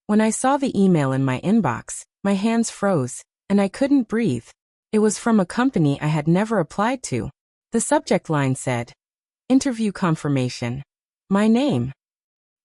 When I saw the email in my inbox, my hands froze, and I couldn't breathe. It was from a company I had never applied to. The subject line said, "Interview confirmation." My name.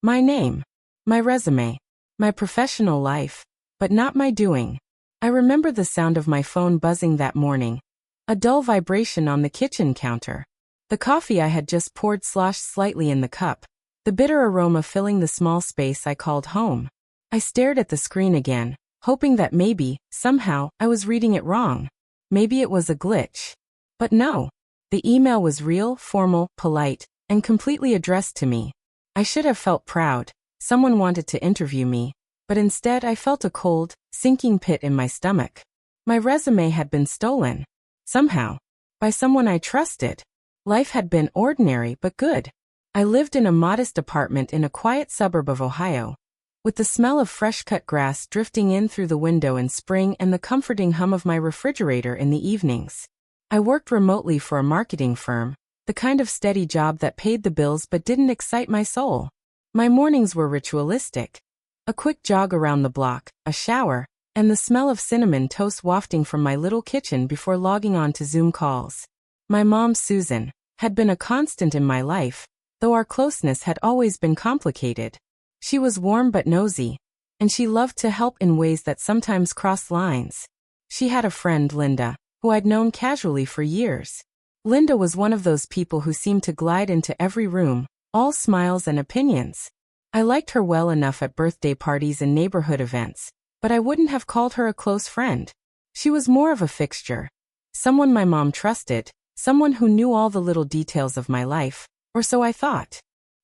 My name. My resume. My professional life. But not my doing. I remember the sound of my phone buzzing that morning. A dull vibration on the kitchen counter. The coffee I had just poured sloshed slightly in the cup, the bitter aroma filling the small space I called home. I stared at the screen again, hoping that maybe, somehow, I was reading it wrong. Maybe it was a glitch. But no. The email was real, formal, polite, and completely addressed to me. I should have felt proud. Someone wanted to interview me. But instead I felt a cold, sinking pit in my stomach. My resume had been stolen. Somehow. By someone I trusted. Life had been ordinary but good. I lived in a modest apartment in a quiet suburb of Ohio, with the smell of fresh-cut grass drifting in through the window in spring and the comforting hum of my refrigerator in the evenings. I worked remotely for a marketing firm, the kind of steady job that paid the bills but didn't excite my soul. My mornings were ritualistic. A quick jog around the block, a shower, and the smell of cinnamon toast wafting from my little kitchen before logging on to Zoom calls. My mom, Susan, had been a constant in my life, though our closeness had always been complicated. She was warm but nosy, and she loved to help in ways that sometimes crossed lines. She had a friend, Linda, who I'd known casually for years. Linda was one of those people who seemed to glide into every room, all smiles and opinions. I liked her well enough at birthday parties and neighborhood events, but I wouldn't have called her a close friend. She was more of a fixture. Someone my mom trusted, someone who knew all the little details of my life, or so I thought.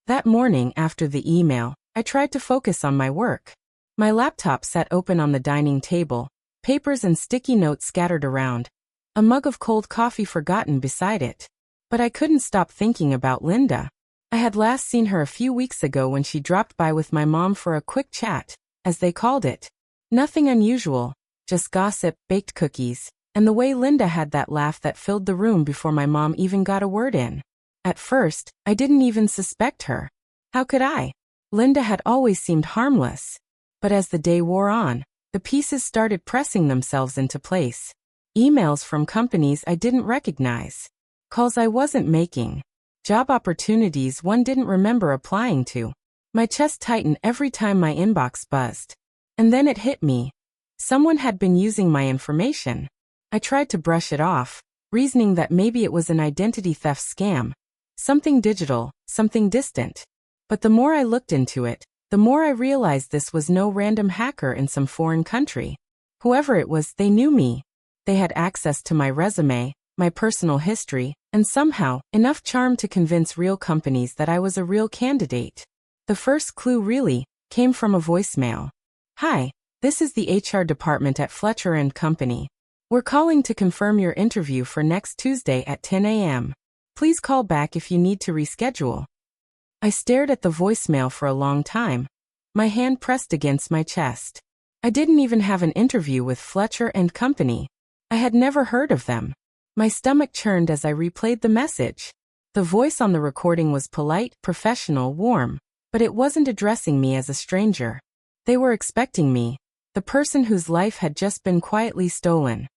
That morning after the email, I tried to focus on my work. My laptop sat open on the dining table, papers and sticky notes scattered around, a mug of cold coffee forgotten beside it. But I couldn't stop thinking about Linda. I had last seen her a few weeks ago when she dropped by with my mom for a quick chat, as they called it. Nothing unusual, just gossip, baked cookies, and the way Linda had that laugh that filled the room before my mom even got a word in. At first, I didn't even suspect her. How could I? Linda had always seemed harmless. But as the day wore on, the pieces started pressing themselves into place. Emails from companies I didn't recognize. Calls I wasn't making. Job opportunities one didn't remember applying to. My chest tightened every time my inbox buzzed. And then it hit me. Someone had been using my information. I tried to brush it off, reasoning that maybe it was an identity theft scam. Something digital, something distant. But the more I looked into it, the more I realized this was no random hacker in some foreign country. Whoever it was, they knew me. They had access to my resume, my personal history, and somehow, enough charm to convince real companies that I was a real candidate. The first clue really came from a voicemail. "Hi, this is the HR department at Fletcher & Company. We're calling to confirm your interview for next Tuesday at 10 a.m. Please call back if you need to reschedule." I stared at the voicemail for a long time, my hand pressed against my chest. I didn't even have an interview with Fletcher & Company. I had never heard of them. My stomach churned as I replayed the message. The voice on the recording was polite, professional, warm, but it wasn't addressing me as a stranger. They were expecting me, the person whose life had just been quietly stolen.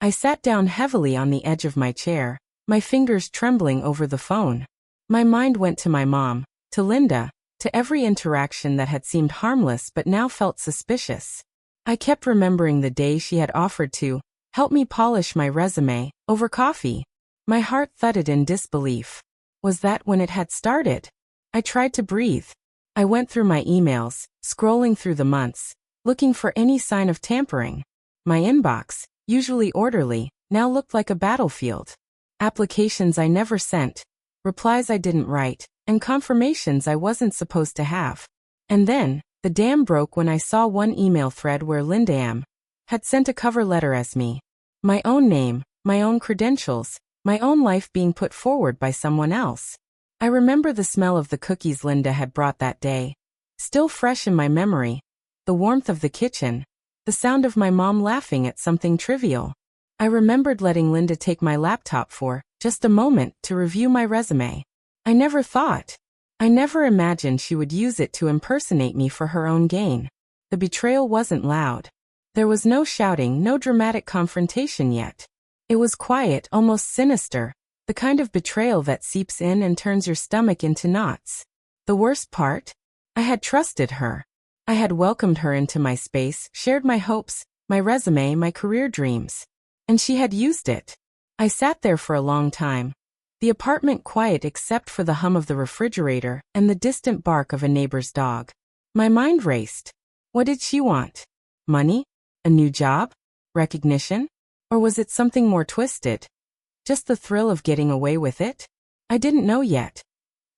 I sat down heavily on the edge of my chair, my fingers trembling over the phone. My mind went to my mom, to Linda, to every interaction that had seemed harmless but now felt suspicious. I kept remembering the day she had offered to help me polish my resume over coffee. My heart thudded in disbelief. Was that when it had started? I tried to breathe. I went through my emails, scrolling through the months, looking for any sign of tampering. My inbox, usually orderly, now looked like a battlefield. Applications I never sent, replies I didn't write, and confirmations I wasn't supposed to have. And then, the dam broke when I saw one email thread where Linda M. had sent a cover letter as me. My own name, my own credentials, my own life being put forward by someone else. I remember the smell of the cookies Linda had brought that day, still fresh in my memory, the warmth of the kitchen, the sound of my mom laughing at something trivial. I remembered letting Linda take my laptop for just a moment to review my resume. I never imagined she would use it to impersonate me for her own gain. The betrayal wasn't loud. There was no shouting, no dramatic confrontation yet. It was quiet, almost sinister, the kind of betrayal that seeps in and turns your stomach into knots. The worst part? I had trusted her. I had welcomed her into my space, shared my hopes, my resume, my career dreams. And she had used it. I sat there for a long time. The apartment quiet except for the hum of the refrigerator and the distant bark of a neighbor's dog. My mind raced. What did she want? Money? A new job? Recognition? Or was it something more twisted? Just the thrill of getting away with it? I didn't know yet.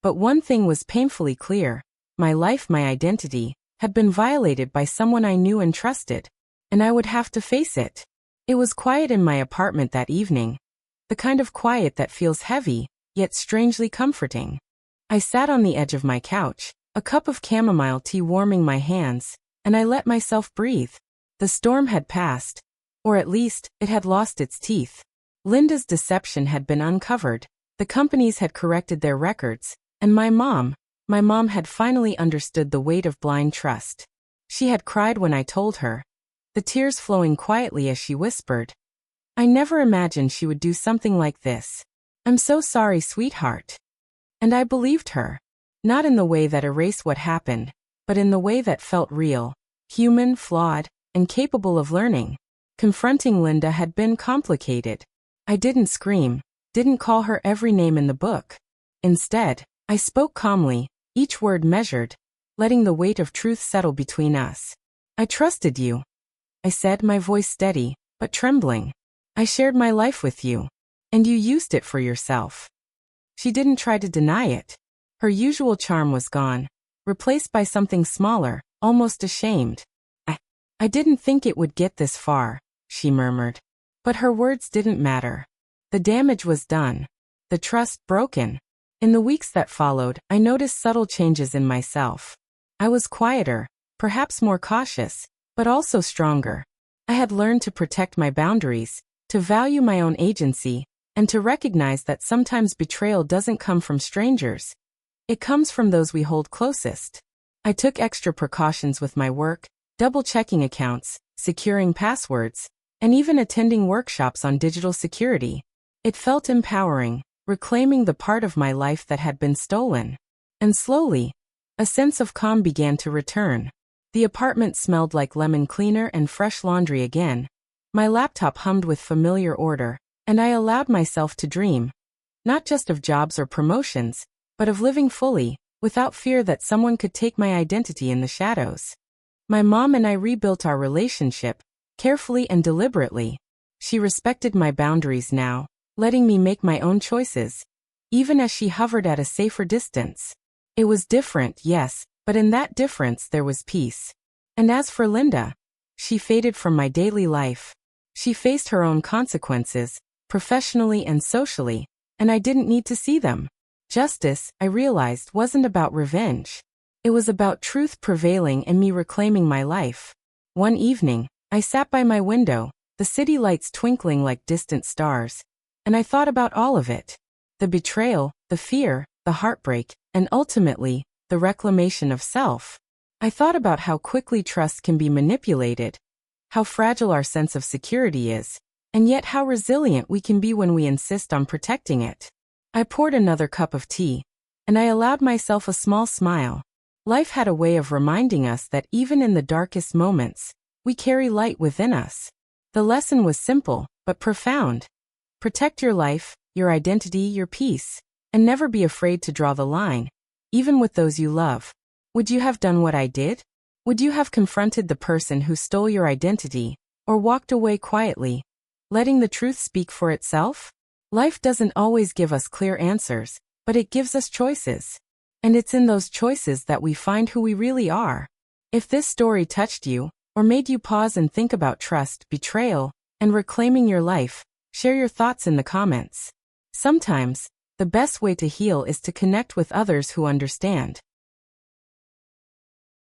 But one thing was painfully clear. My life, my identity, had been violated by someone I knew and trusted, and I would have to face it. It was quiet in my apartment that evening. The kind of quiet that feels heavy, yet strangely comforting. I sat on the edge of my couch, a cup of chamomile tea warming my hands, and I let myself breathe. The storm had passed, or at least, it had lost its teeth. Linda's deception had been uncovered, the companies had corrected their records, and my mom had finally understood the weight of blind trust. She had cried when I told her, the tears flowing quietly as she whispered, "I never imagined she would do something like this. I'm so sorry, sweetheart." And I believed her. Not in the way that erased what happened, but in the way that felt real, human, flawed, and capable of learning. Confronting Linda had been complicated. I didn't scream, didn't call her every name in the book. Instead, I spoke calmly, each word measured, letting the weight of truth settle between us. "I trusted you," I said, my voice steady, but trembling. "I shared my life with you, and you used it for yourself." She didn't try to deny it. Her usual charm was gone, replaced by something smaller, almost ashamed. I didn't think it would get this far," she murmured. But her words didn't matter. The damage was done. The trust broken. In the weeks that followed, I noticed subtle changes in myself. I was quieter, perhaps more cautious, but also stronger. I had learned to protect my boundaries, to value my own agency, and to recognize that sometimes betrayal doesn't come from strangers. It comes from those we hold closest. I took extra precautions with my work, double-checking accounts, securing passwords, and even attending workshops on digital security. It felt empowering, reclaiming the part of my life that had been stolen. And slowly, a sense of calm began to return. The apartment smelled like lemon cleaner and fresh laundry again. My laptop hummed with familiar order, and I allowed myself to dream. Not just of jobs or promotions, but of living fully, without fear that someone could take my identity in the shadows. My mom and I rebuilt our relationship, carefully and deliberately. She respected my boundaries now, letting me make my own choices, even as she hovered at a safer distance. It was different, yes, but in that difference there was peace. And as for Linda, she faded from my daily life. She faced her own consequences, professionally and socially, and I didn't need to see them. Justice, I realized, wasn't about revenge. It was about truth prevailing and me reclaiming my life. One evening, I sat by my window, the city lights twinkling like distant stars, and I thought about all of it. The betrayal, the fear, the heartbreak, and ultimately, the reclamation of self. I thought about how quickly trust can be manipulated, how fragile our sense of security is, and yet how resilient we can be when we insist on protecting it. I poured another cup of tea, and I allowed myself a small smile. Life had a way of reminding us that even in the darkest moments, we carry light within us. The lesson was simple, but profound. Protect your life, your identity, your peace, and never be afraid to draw the line, even with those you love. Would you have done what I did? Would you have confronted the person who stole your identity, or walked away quietly, letting the truth speak for itself? Life doesn't always give us clear answers, but it gives us choices. And it's in those choices that we find who we really are. If this story touched you, or made you pause and think about trust, betrayal, and reclaiming your life, share your thoughts in the comments. Sometimes, the best way to heal is to connect with others who understand.